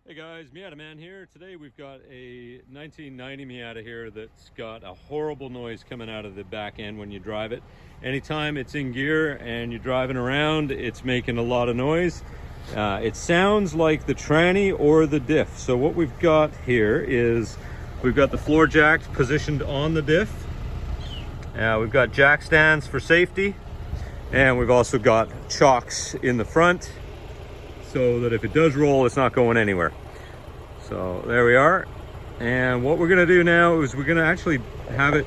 Hey guys, Miata Man here. Today we've got a 1990 Miata here that's got a horrible noise coming out of the back end when you drive it. Anytime it's in gear and you're driving around, it's making a lot of noise. It sounds like the tranny or the diff. So what we've got here is we've got the floor jacks positioned on the diff. We've got jack stands for safety, and we've also got chocks in the front, so that if it does roll, it's not going anywhere. So there we are. And what we're gonna do now is we're gonna actually have it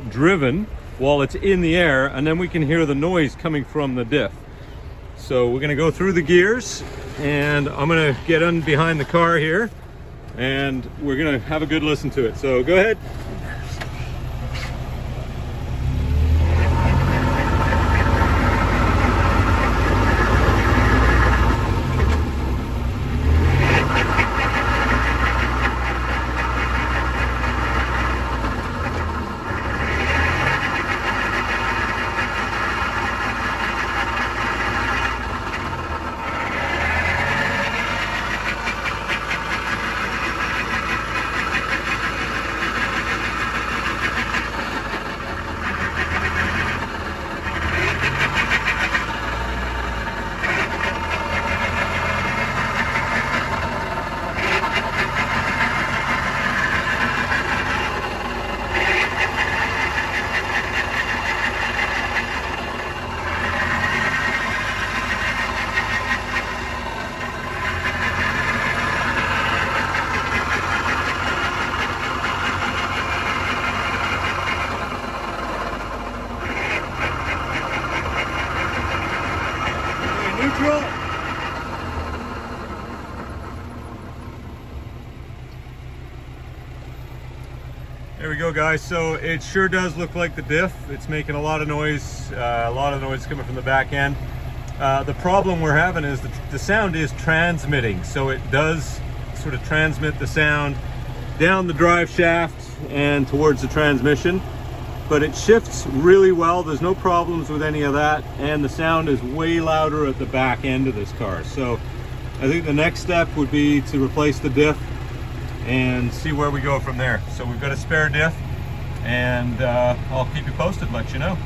driven while it's in the air, and then we can hear the noise coming from the diff. So we're gonna go through the gears, and I'm gonna get in behind the car here, and we're gonna have a good listen to it. So go ahead. Neutral. There we go, guys. So it sure does look like the diff. It's making a lot of noise, coming from the back end. The problem we're having is the sound is transmitting, so it does sort of transmit the sound down the drive shaft and towards the transmission, but it shifts really well. There's no problems with any of that, and the sound is way louder at the back end of this car. So I think the next step would be to replace the diff and see where we go from there. So we've got a spare diff, and I'll keep you posted, let you know.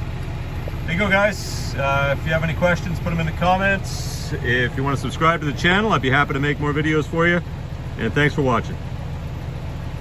There you go, guys. If you have any questions, put them in the comments. If you want to subscribe to the channel, I'd be happy to make more videos for you. And thanks for watching.